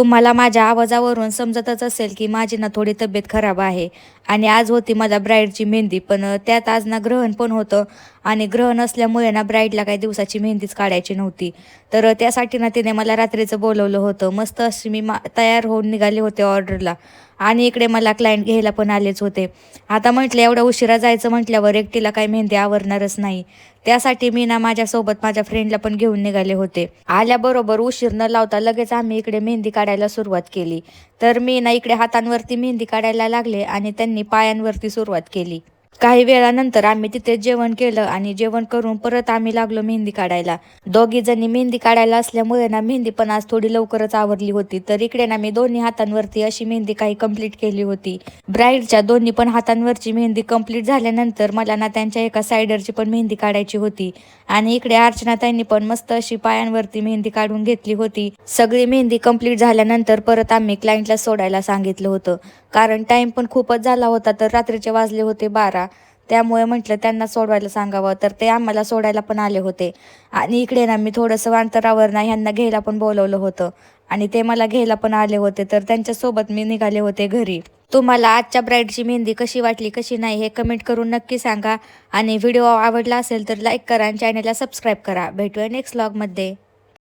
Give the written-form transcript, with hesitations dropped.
तुम्हाला माझ्या आवाजावरून समजतच असेल की माझी ना थोडी तब्येत खराब आहे आणि आज होती माझ्या ब्राईडची मेहंदी. पण त्यात आज ना ग्रहण पण होतं आणि ग्रहण असल्यामुळे ना ब्राईडला काही दिवसाची मेहंदीच काढायची नव्हती. तर त्यासाठी ना तिने मला रात्रीचं बोलवलं होतं. मस्त अशी मी तयार होऊन निघाले होते ऑर्डरला आणि इकडे मला क्लायंट घ्यायला पण आलेच होते. आता म्हटलं एवढं उशिरा जायचं म्हटल्यावर एकटीला काही मेहंदी आवरणारच नाही. त्यासाठी मी ना माझ्यासोबत माझ्या फ्रेंडला पण घेऊन निघाले होते. आल्याबरोबर उशीर न लावता लगेच आम्ही इकडे मेहंदी काढायला सुरुवात केली. तर मी ना इकडे हातांवरती मेहंदी काढायला लागले आणि त्यांनी पायांवरती सुरुवात केली. काही वेळानंतर आम्ही तिथे जेवण केलं आणि जेवण करून परत आम्ही लागलो मेहंदी काढायला. दोघी जणी मेहंदी काढायला असल्यामुळे ना मेहंदी पण आज थोडी लवकरच आवरली होती. तर इकडे ना मी दोन्ही हातांवरती अशी मेहंदी काही कंप्लीट केली होती. ब्राईडच्या दोन्ही पण हातांवरची मेहंदी कंप्लीट झाल्यानंतर मला ना त्यांच्या एका सायडरची पण मेहंदी काढायची होती आणि इकडे अर्चना ताईंनी पण मस्त अशी पायांवरती मेहंदी काढून घेतली होती. सगळी मेहंदी कंप्लीट झाल्यानंतर परत आम्ही क्लायंटला सोडायला सांगितलं होतं, कारण टाइम पण खूपच झाला होता. तर रात्रीचे वाजले होते 12. त्यामुळे म्हटलं त्यांना सोडवायला सांगावं. तर ते आम्हाला सोडायला पण आले होते आणि इकडे ना मी थोडंसं अंतरावर ना ह्यांना घ्यायला पण बोलवलं होतं आणि ते मला घ्यायला पण आले होते. तर त्यांच्यासोबत मी निघाले होते घरी. तुम्हाला आजच्या ब्राईडची मेहंदी कशी वाटली कशी नाही हे कमेंट करून नक्की सांगा आणि व्हिडिओ आवडला असेल तर लाईक करा आणि चॅनलला सबस्क्राईब करा. भेटूया नेक्स्ट व्लॉगमध्ये.